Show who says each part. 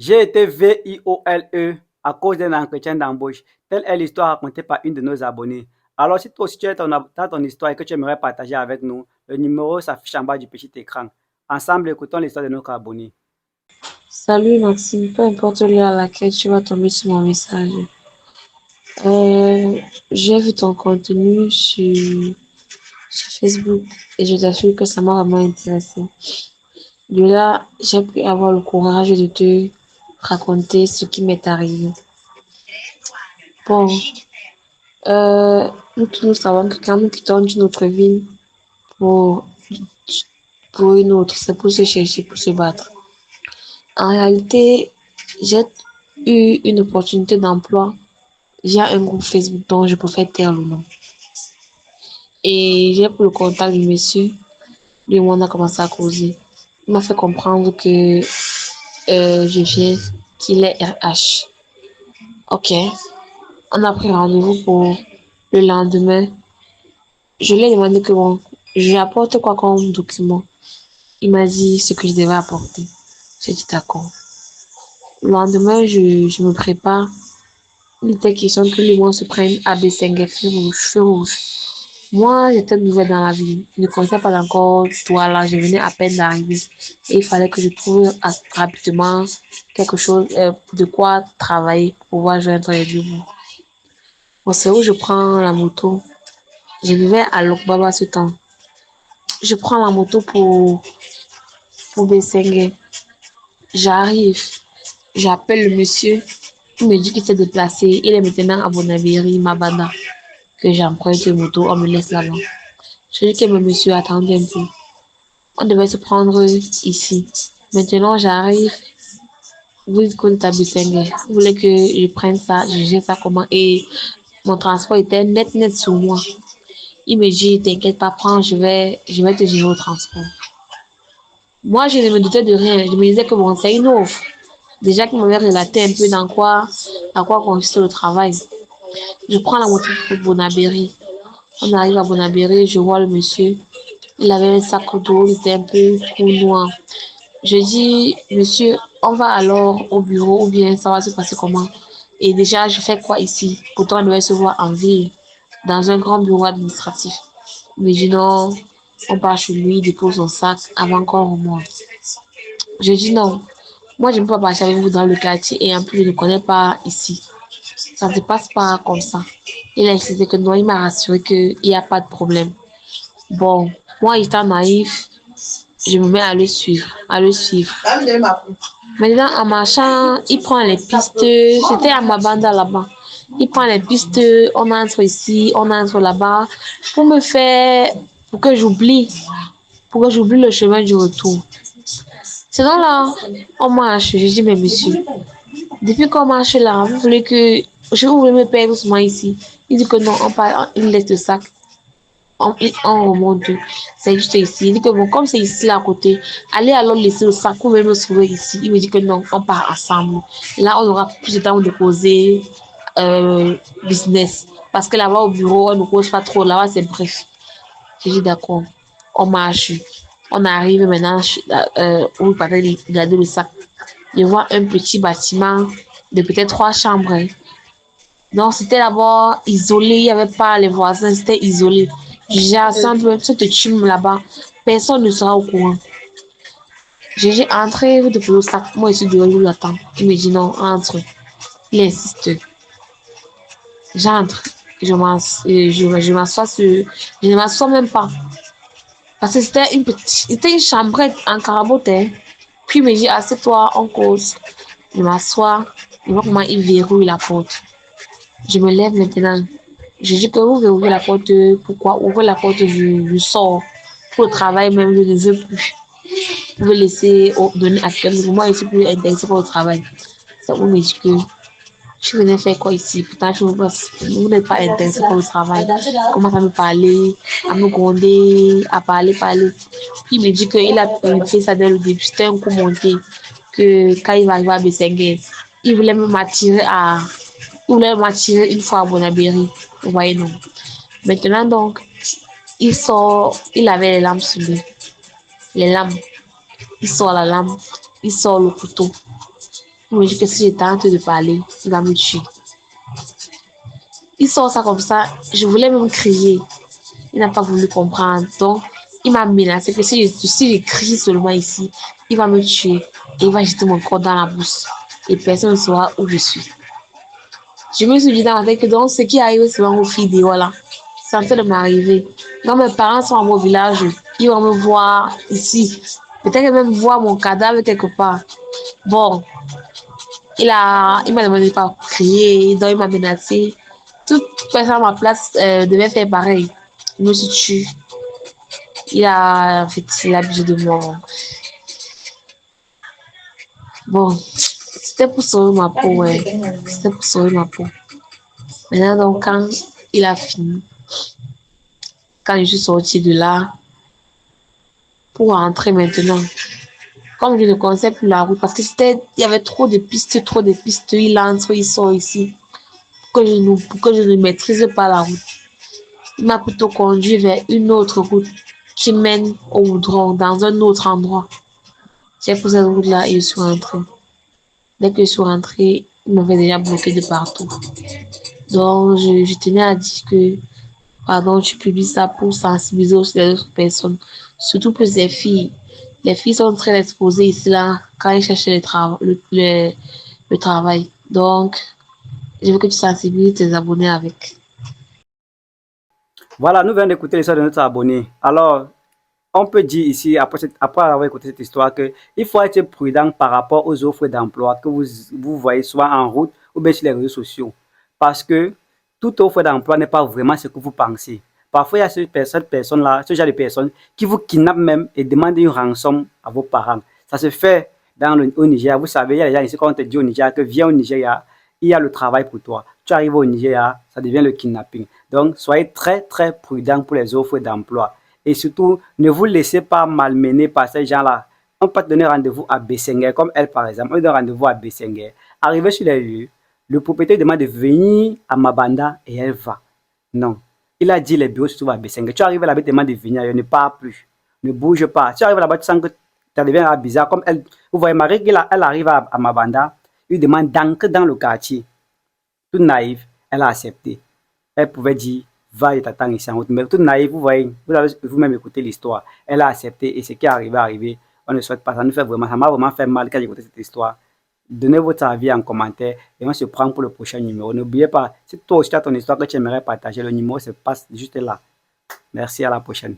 Speaker 1: J'ai été VIOLE à cause d'un entretien d'embauche. Telle est l'histoire racontée par une de nos abonnés. Alors, si toi aussi tu as ton histoire et que tu aimerais partager avec nous, le numéro s'affiche en bas du petit écran. Ensemble, écoutons l'histoire de notre abonné.
Speaker 2: Salut Maxime, peu importe l'heure à laquelle tu vas tomber sur mon message. J'ai vu ton contenu sur Facebook et je t'assure que ça m'a vraiment intéressé. De là, j'ai pu avoir le courage de te raconter ce qui m'est arrivé. Bon, nous tous nous savons que quand nous quittons une autre ville pour, pour une autre, c'est pour se chercher, pour se battre. En réalité, j'ai eu une opportunité d'emploi via un groupe Facebook dont je préfère taire le nom. Et j'ai pris le contact du monsieur. Lui et moi, on a commencé à causer. Il m'a fait comprendre que je viens, qu'il est RH. Ok. On a pris rendez-vous pour le lendemain. Je lui ai demandé que bon, je lui apporte quoi comme document. Il m'a dit ce que je devais apporter. J'ai dit d'accord. Le lendemain, je me prépare. Il était question que les gens se prennent à Bessengue, feu rouge, feu rouge. Moi, j'étais nouvelle dans la ville. Je ne connaissais pas encore toi là. Je venais à peine d'arriver. Et il fallait que je trouve rapidement quelque chose de quoi travailler pour pouvoir joindre les deux bouts. Bon, c'est où je prends la moto. Je vivais à Lokbaba ce temps. Je prends la moto pour Bessengue. J'arrive. J'appelle le monsieur. Il me dit qu'il s'est déplacé. Il est maintenant à Bonabéry, Mabanda. Que j'emprunte une moto. On me laisse là-bas. Je dis que le monsieur attendait un peu. On devait se prendre ici. Maintenant, j'arrive. Vous écoutez à Bissengé. Vous voulez que je prenne ça, je gère ça comment? Et mon transport était net sur moi. Il me dit, t'inquiète pas, prends, je vais te gérer au transport. Moi, je ne me doutais de rien. Je me disais que bon, c'est une offre. Déjà qu'il m'avait relaté un peu à quoi consiste le travail. Je prends la moto pour Bonabéry. On arrive à Bonabéry, je vois le monsieur. Il avait un sac d'eau, il était un peu tout noir. Je dis, monsieur, on va alors au bureau ou bien ça va se passer comment? Et déjà, je fais quoi ici? Pourtant, on devait se voir en ville, dans un grand bureau administratif. Mais je dis non, on part chez lui, il dépose son sac avant qu'on remonte. Je dis non, moi je ne peux pas partir avec vous dans le quartier et en plus je ne connais pas ici. Ça ne se passe pas comme ça. Il a expliqué que non, il m'a rassuré qu'il n'y a pas de problème. Bon, moi étant naïf, je me mets à le suivre, à le suivre. Maintenant, en marchant, il prend les pistes. C'était à Mabanda là-bas. Il prend les pistes, on entre ici, on entre là-bas, pour me faire, pour que j'oublie le chemin du retour. C'est donc là, on marche. Je dis, mais monsieur, depuis qu'on marche là, vous voulez que je voulais me perdre doucement ici. Il dit que non, on part, il laisse le sac. On remonte. C'est juste ici. Il dit que bon, comme c'est ici là à côté, allez alors laisser le sac, vous pouvez me trouver ici. Il me dit que non, on part ensemble. Là, on aura plus de temps de poser business. Parce que là-bas au bureau, on ne cause pas trop. Là-bas, c'est bref. J'ai dit d'accord. On marche. On arrive maintenant où il fallait garder le sac. Je vois un petit bâtiment de peut-être 3 chambres. Donc, c'était d'abord isolé, il n'y avait pas les voisins, c'était isolé. J'ai ensemble, cette team là-bas, personne ne sera au courant. J'ai entré, vous déposez le sac, moi je suis dehors, je l'attends. Il me dit non, entre. Il insiste. J'entre, je m'assois sur, je ne m'assois même pas. Parce que c'était une chambrette en carabote. Puis il me dit, assieds-toi, on cause. Je m'assois, je vois comment il verrouille la porte. Je me lève maintenant. Je dis que vous verrouillez la porte. Pourquoi? Ouvrez la porte, je sors. Pour le travail même, je ne veux plus. Vous pouvez laisser donner à quelqu'un. Moi, je ne suis plus intéressée pour le travail. Ça vous me dit que je venais faire quoi ici? Pourtant, vous n'êtes pas intéressé pour le travail. Commence à me parler, à me gronder, à parler. Puis il me dit qu'il a fait ça dès le début. C'était un coup monté. Que quand il va arriver à Bessengue, il voulait m'attirer une fois à Bonabéry. Vous voyez, non. Maintenant, donc, il sort, il avait les lampes sur lui. Les lampes. Il sort la lampe, il sort le couteau. Il me dit que si je tente de parler, il va me tuer. Il sort ça comme ça. Je voulais même crier. Il n'a pas voulu comprendre. Donc, il m'a menacé que si je crie seulement ici, il va me tuer. Et il va jeter mon corps dans la bourse. Et personne ne saura où je suis. Je me suis dit dans la tête que donc ce qui arrive souvent aux filles dehors là, c'est en train de m'arriver. Quand mes parents sont à mon village, ils vont me voir ici. Peut-être même voir mon cadavre quelque part. Bon, il m'a demandé de pas crier, donc il m'a menacé. Toute personne à ma place devait faire pareil. Il me suis tué. En fait, il a abusé de moi. Bon, c'était pour sauver ma peau, ouais. C'était pour sauver ma peau. Maintenant, donc, quand il a fini, quand je suis sortie de là, pour rentrer maintenant, comme je ne connaissais plus la route, parce que il y avait trop de pistes, il entre, il sort ici, pour que je ne maîtrise pas la route. Il m'a plutôt conduit vers une autre route qui mène au Goudron, dans un autre endroit. J'ai pris cette route-là et je suis rentrée. Dès que je suis rentrée, il m'avait déjà bloqué de partout. Donc, je tenais à dire que, pardon, tu publies ça pour sensibiliser aussi les autres personnes, surtout pour les filles. Les filles sont très exposées ici, là, quand elles cherchent le travail. Donc, je veux que tu sensibilises tes abonnés avec.
Speaker 1: Voilà, nous venons d'écouter l'histoire de notre abonné. Alors, on peut dire ici, après avoir écouté cette histoire, qu'il faut être prudent par rapport aux offres d'emploi que vous voyez soit en route ou bien sur les réseaux sociaux. Parce que toute offre d'emploi n'est pas vraiment ce que vous pensez. Parfois, il y a cette personne-là, ce genre de personnes qui vous kidnappent même et demandent une rançon à vos parents. Ça se fait au Nigeria. Vous savez, il y a des gens ici, quand on te dit au Nigeria que viens au Nigeria, il y a le travail pour toi. Tu arrives au Nigeria, ça devient le kidnapping. Donc, soyez très, très prudent pour les offres d'emploi. Et surtout, ne vous laissez pas malmener par ces gens-là. On peut te donner rendez-vous à Bessenger, comme elle par exemple. On donne rendez-vous à Bessenger. Arrivé sur les lieux, le propriétaire demande de venir à Mabanda et elle va. Non. Il a dit les bureaux se trouvent à Bessenger. Tu arrives là-bas, il te demande de venir, elle ne part plus. Ne bouge pas. Tu arrives là-bas, tu sens que ça devient bizarre. Comme elle, vous voyez, Marie, elle arrive à Mabanda, il demande d'entrer dans le quartier. Toute naïve, elle a accepté. Elle pouvait dire, va et t'attends ici en route. Mais toute naïve, vous voyez, vous avez vous-même écouté l'histoire. Elle a accepté et ce qui est arrivé. On ne souhaite pas. Ça nous fait vraiment, ça m'a vraiment fait mal quand j'ai écouté cette histoire. Donnez votre avis en commentaire et on se prend pour le prochain numéro. N'oubliez pas, si toi aussi tu as ton histoire que tu aimerais partager, le numéro se passe juste là. Merci, à la prochaine.